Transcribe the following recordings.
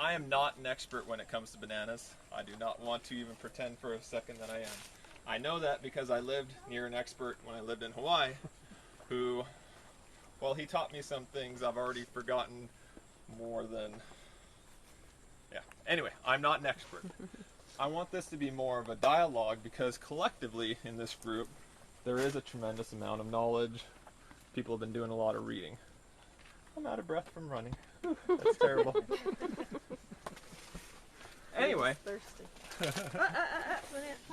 I am not an expert when it comes to bananas. I do not want to even pretend for a second that I am. I know that because I lived near an expert when I lived in Hawaii who, well, he taught me some things I've already forgotten more than, yeah. Anyway, I'm not an expert. I want this to be more of a dialogue because collectively in this group, there is a tremendous amount of knowledge. People have been doing a lot of reading. I'm out of breath from running. That's terrible. Anyway. Thirsty.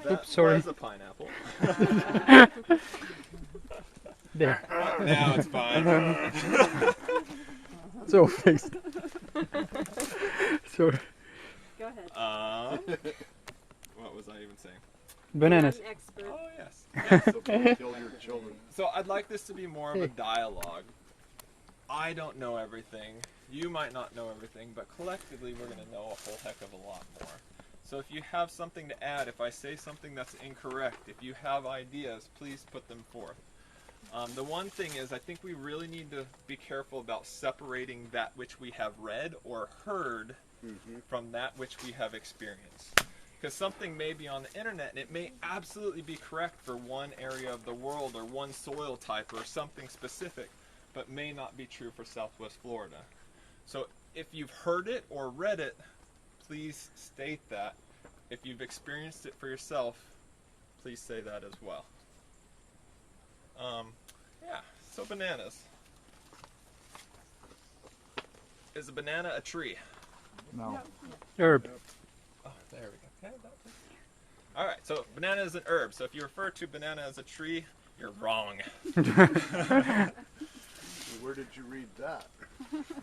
That sorry. was a pineapple. There. Now it's fine. So fixed. Sorry. Go ahead. What was I even saying? Bananas. You're an expert. Oh, yes. So don't kill your children. So I'd like this to be more of a dialogue. I don't know everything. You might not know everything, but collectively we're going to know a whole heck of a lot more. So if you have something to add, if I say something that's incorrect, if you have ideas, please put them forth. The one thing is I think we really need to be careful about separating that which we have read or heard from that which we have experienced. Because something may be on the internet and it may absolutely be correct for one area of the world or one soil type or something specific, but may not be true for Southwest Florida. So if you've heard it or read it, please state that. If you've experienced it for yourself, please say that as well. Yeah, so bananas. Is a banana a tree? No. Herb. Oh, there we go. All right, so banana is an herb. So if you refer to banana as a tree, you're wrong. Where did you read that?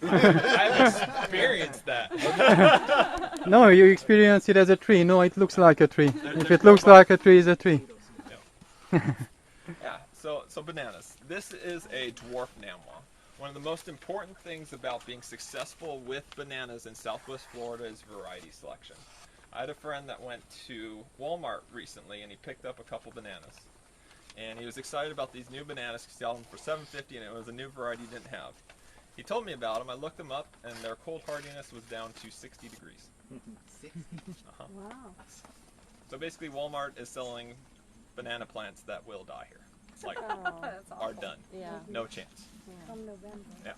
I've experienced that. No, you experience it as a tree. No, it looks like a tree. If it looks like a tree, it's a tree. Yeah, so bananas. This is a dwarf namwa. One of the most important things about being successful with bananas in Southwest Florida is variety selection. I had a friend that went to Walmart recently and he picked up a couple bananas. And he was excited about these new bananas because he got them for $7.50 and it was a new variety he didn't have. He told me about them, I looked them up, and their cold hardiness was down to 60 degrees. 60? Wow. So basically Walmart is selling banana plants that will die here. Like, That's are done. Yeah. No chance. From November. Yeah.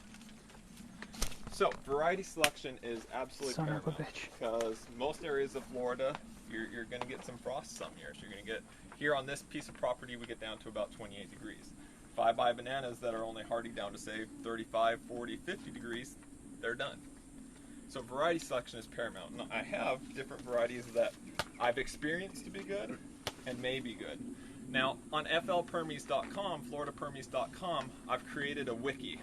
So variety selection is absolutely Son of a paramount bitch. because most areas of Florida, you're going to get some frost some years. You're going to get, here on this piece of property, we get down to about 28 degrees. If I buy bananas that are only hardy down to say 35, 40, 50 degrees, they're done. So variety selection is paramount. Now, I have different varieties that I've experienced to be good and may be good. Now on flpermies.com, floridapermies.com, I've created a wiki.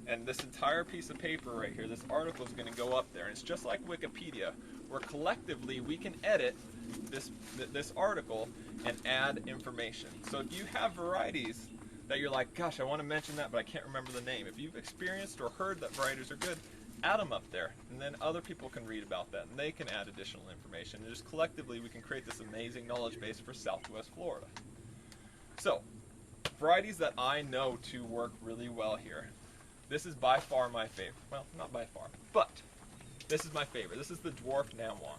And this entire piece of paper right here, this article is going to go up there. And it's just like Wikipedia, where collectively we can edit this article and add information. So if you have varieties that you're like, gosh, I want to mention that, but I can't remember the name. If you've experienced or heard that varieties are good, add them up there. And then other people can read about that, and they can add additional information. And just collectively, we can create this amazing knowledge base for Southwest Florida. So, varieties that I know to work really well here. This is by far my favorite. Well, not by far, but this is my favorite. This is the dwarf namwa.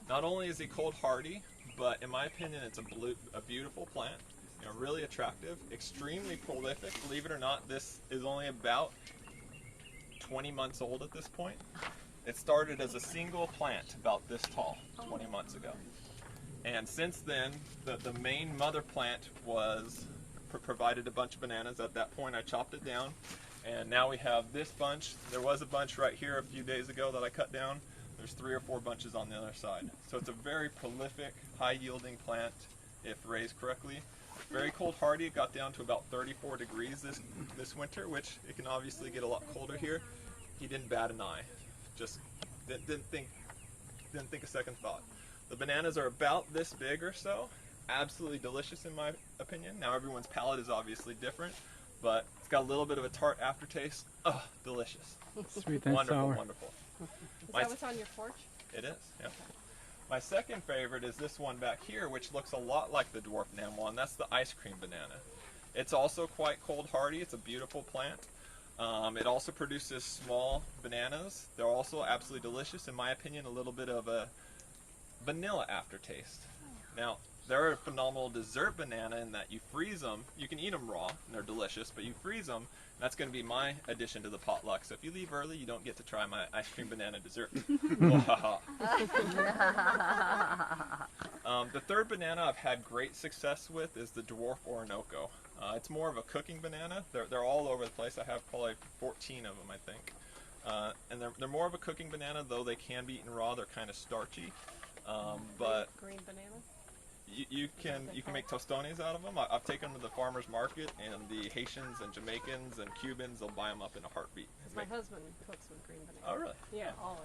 Not only is it cold hardy, but in my opinion, it's a beautiful plant. You know, really attractive, extremely prolific. Believe it or not, this is only about 20 months old at this point. It started as a single plant about this tall 20 months ago. And since then, the main mother plant was provided a bunch of bananas. At that point, I chopped it down. And now we have this bunch. There was a bunch right here a few days ago that I cut down. There's 3 or 4 bunches on the other side. So it's a very prolific, high-yielding plant if raised correctly. Very cold hardy. It got down to about 34 degrees this winter, which it can obviously get a lot colder here. He didn't bat an eye. Just didn't think a second thought. The bananas are about this big or so. Absolutely delicious in my opinion. Now everyone's palate is obviously different, but it's got a little bit of a tart aftertaste. Oh, delicious. Sweet and Wonderful, sour. wonderful. Is that what's on your porch? It is, yeah. My second favorite is this one back here, which looks a lot like the dwarf namwa, and that's the ice cream banana. It's also quite cold hardy. It's a beautiful plant. It also produces small bananas. They're also absolutely delicious. In my opinion, a little bit of a vanilla aftertaste. Now, they're a phenomenal dessert banana in that you freeze them. You can eat them raw, and they're delicious, but you freeze them. That's going to be my addition to the potluck. So if you leave early, you don't get to try my ice cream banana dessert. The third banana I've had great success with is the dwarf Orinoco. It's more of a cooking banana. They're all over the place. I have probably 14 of them, I think. And they're more of a cooking banana, though they can be eaten raw. They're kind of starchy. But green banana. you can make tostones out of them. I've taken them to the farmers market, and the Haitians and Jamaicans and Cubans, they'll buy them up in a heartbeat. My husband cooks with green banana. Oh, really? Yeah, always.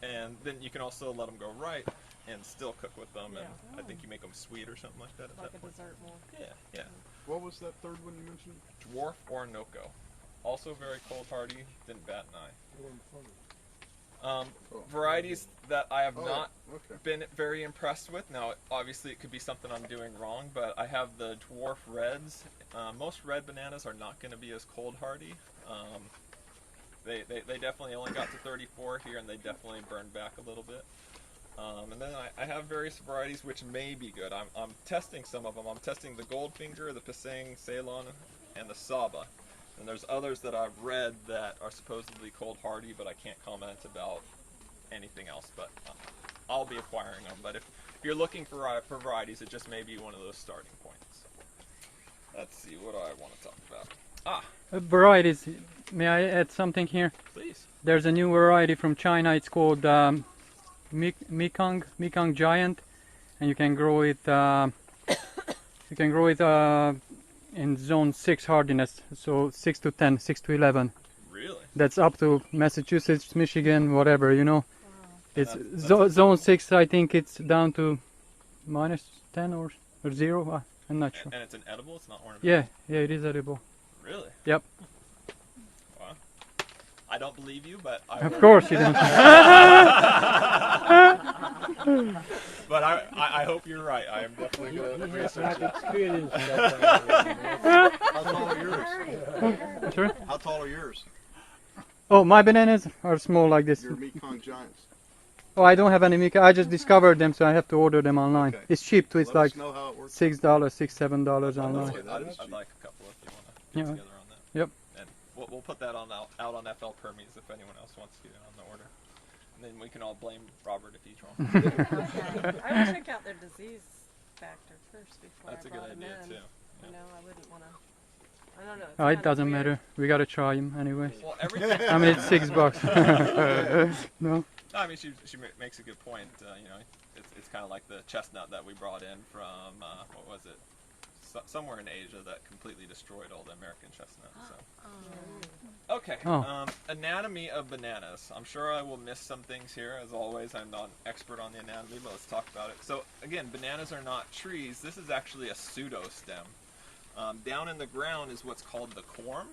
And then you can also let them go right and still cook with them. Yeah. And I think you make them sweet or something like that. At Like that a point. dessert more. Yeah. What was that third one you mentioned? Dwarf Orinoco. Also very cold hardy, didn't bat an eye. Varieties that I have not been very impressed with. Now, obviously, it could be something I'm doing wrong, but I have the dwarf reds. Most red bananas are not going to be as cold hardy. They definitely only got to 34 here, and they definitely burned back a little bit. And then I have various varieties which may be good. I'm testing some of them. I'm testing the Goldfinger, the Pisang, Ceylon, and the Saba. And there's others that I've read that are supposedly cold hardy, but I can't comment about anything else. But I'll be acquiring them. But if you're looking for varieties, it just may be one of those starting points. Let's see, what do I want to talk about? Varieties. May I add something here? Please. There's a new variety from China. It's called Mekong Giant, and you can grow it. In zone 6 hardiness, so 6 to 10, 6 to 11. Really? That's up to Massachusetts, Michigan, whatever, you know. Wow. It's That's zone 6. I think it's down to -10 or 0. I'm not sure. And it's an edible. It's not ornamental. Yeah, it is edible. Really? Yep. Wow. I don't believe you, but I Of will. course you don't. But I hope you're right. I am definitely going to research that. How tall are yours? Sorry? How tall are yours? Oh, my bananas are small like this. Your Mekong Giants. Oh, I don't have any Mika. I just discovered them, so I have to order them online. Okay. It's cheap too. It's Let like us know how it works. $6, $7 online. I'd like a couple if you want to get Yeah. together on that. Yep. And we'll put that out on FL Permies if anyone else wants to get it on the order. And then we can all blame Robert if he's wrong. I would check out their disease factor first before That's I a good brought them idea in. too. You know, I wouldn't want to. I don't know. it's Oh, it kinda doesn't weird. matter. We gotta try them anyway. Well, everything. I mean, it's $6. No. No, I mean, she makes a good point. You know, it's kind of like the chestnut that we brought in from what was it? Somewhere in Asia that completely destroyed all the American chestnuts. So. Okay. Oh. Anatomy of bananas. I'm sure I will miss some things here. As always, I'm not an expert on the anatomy, but let's talk about it. So again, bananas are not trees. This is actually a pseudostem. Down in the ground is what's called the corm,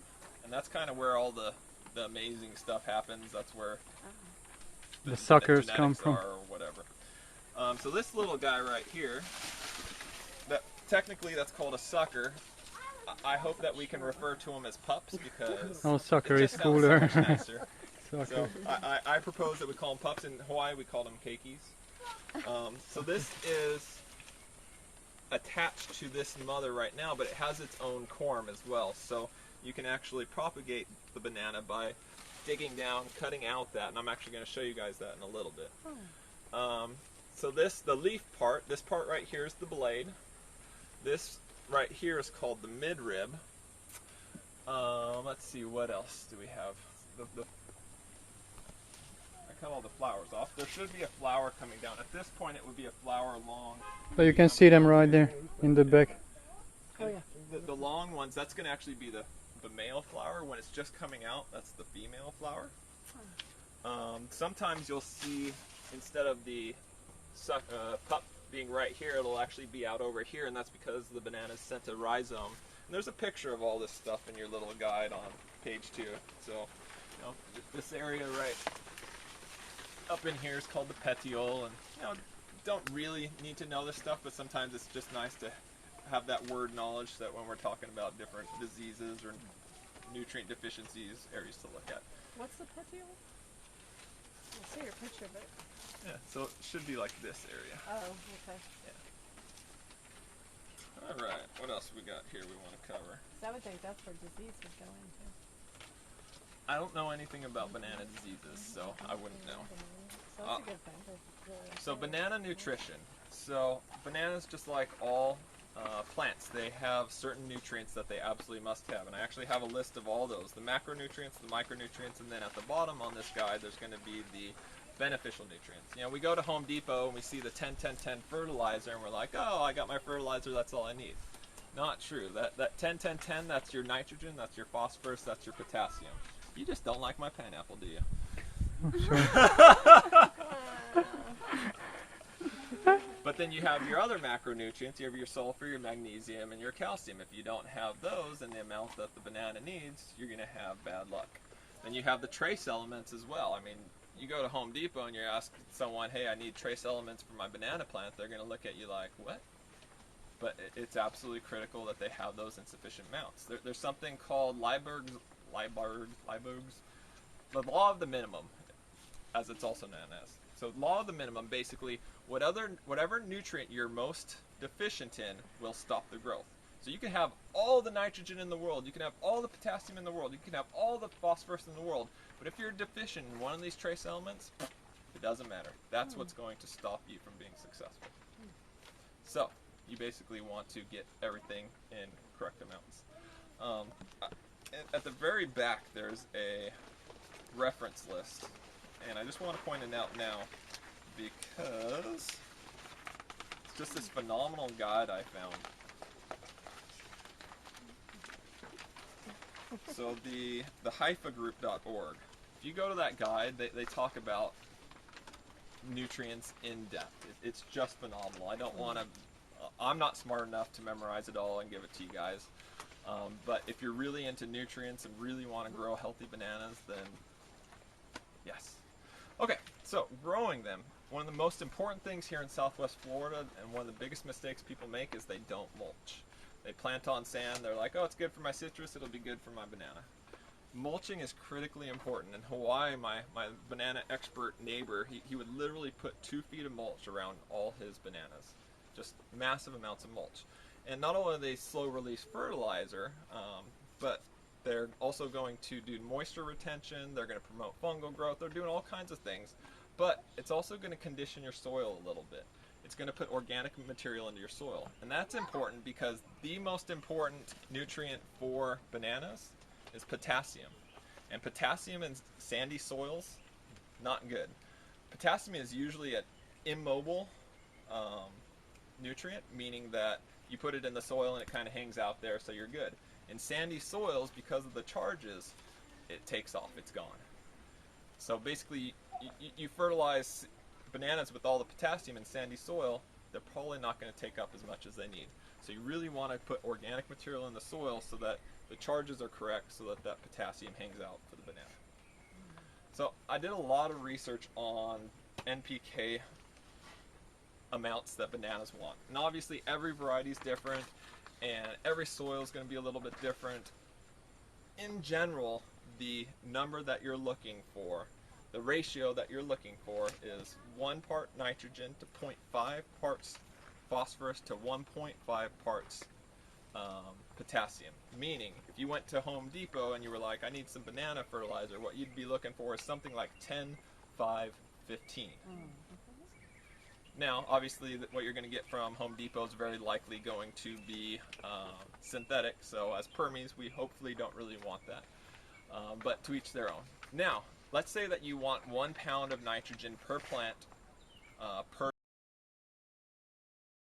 and that's kind of where all the amazing stuff happens. That's where The suckers come genetics from. are or whatever. So this little guy right here, that technically that's called a sucker. I hope that we can refer to them as pups because Oh, sucker it is just sounds cooler. so much nicer. Sucker. So I propose that we call them pups. In Hawaii, we call them keikis. So this is attached to this mother right now, but it has its own corm as well. So you can actually propagate the banana by digging down, cutting out that, and I'm actually going to show you guys that in a little bit. So the leaf part, this part right here is the blade. This right here is called the midrib. Let's see, what else do we have? I cut all the flowers off. There should be a flower coming down. At this point, it would be a flower long. So you can see them right there in the back. Oh, yeah. The long ones, that's going to actually be the male flower. When it's just coming out, that's the female flower. Sometimes you'll see, instead of the pup being right here, it'll actually be out over here, and that's because the banana's sent a rhizome. And there's a picture of all this stuff in your little guide on page 2. So, you know, this area right up in here is called the petiole, and you know, don't really need to know this stuff, but sometimes it's just nice to have that word knowledge that when we're talking about different diseases or nutrient deficiencies areas to look at. What's the petiole? I see your picture, but Yeah, so it should be like this area. oh, okay. All right, what else we got here we want to cover? 'Cause I would think that's where disease would go into. I don't know anything about banana diseases, so I wouldn't know. So that's a good thing. They're really So important. banana nutrition. So bananas, just like all plants, they have certain nutrients that they absolutely must have, and I actually have a list of all those: the macronutrients, the micronutrients, and then at the bottom on this guide, there's going to be the beneficial nutrients. You know, we go to Home Depot and we see the 10-10-10 fertilizer, and we're like, oh, I got my fertilizer, that's all I need. Not true. That 10-10-10, that's your nitrogen, that's your phosphorus, that's your potassium. You just don't like my pineapple, do you? But then you have your other macronutrients. You have your sulfur, your magnesium, and your calcium. If you don't have those in the amount that the banana needs, you're going to have bad luck. Then you have the trace elements as well. I mean, you go to Home Depot and you ask someone, hey, I need trace elements for my banana plant, they're going to look at you like, what? But it's absolutely critical that they have those in sufficient amounts. There's something called Liebig's, the law of the minimum, as it's also known as. So law of the minimum, basically, whatever nutrient you're most deficient in will stop the growth. So you can have all the nitrogen in the world, you can have all the potassium in the world, you can have all the phosphorus in the world, but if you're deficient in one of these trace elements, it doesn't matter. That's what's going to stop you from being successful. So you basically want to get everything in correct amounts. At the very back, there's a reference list, and I just want to point it out now because it's just this phenomenal guide I found. So the hyphagroup.org, if you go to that guide, they talk about nutrients in depth. It's just phenomenal. I don't want to, I'm not smart enough to memorize it all and give it to you guys. But if you're really into nutrients and really want to grow healthy bananas, then yes. Okay, so growing them. One of the most important things here in Southwest Florida, and one of the biggest mistakes people make, is they don't mulch. They plant on sand, they're like, oh, it's good for my citrus, it'll be good for my banana. Mulching is critically important. In Hawaii, my banana expert neighbor, he would literally put 2 feet of mulch around all his bananas. Just massive amounts of mulch. And not only are they slow release fertilizer, but they're also going to do moisture retention, they're going to promote fungal growth, they're doing all kinds of things. But it's also going to condition your soil a little bit. It's going to put organic material into your soil. And that's important because the most important nutrient for bananas is potassium. And potassium in sandy soils, not good. Potassium is usually an immobile nutrient, meaning that you put it in the soil and it kind of hangs out there, so you're good. In sandy soils, because of the charges, it takes off, it's gone. So basically, you fertilize bananas with all the potassium in sandy soil, they're probably not going to take up as much as they need. So you really want to put organic material in the soil so that the charges are correct, so that that potassium hangs out for the banana. So I did a lot of research on NPK amounts that bananas want. And obviously every variety is different, and every soil is going to be a little bit different. In general, the number that you're looking for, the ratio that you're looking for, is 1 part nitrogen to 0.5 parts phosphorus to 1.5 parts potassium. Meaning, if you went to Home Depot and you were like, I need some banana fertilizer, what you'd be looking for is something like 10, 5, 15. Now, obviously, what you're going to get from Home Depot is very likely going to be synthetic, so as permies, we hopefully don't really want that. But to each their own. Now, let's say that you want 1 pound of nitrogen per plant per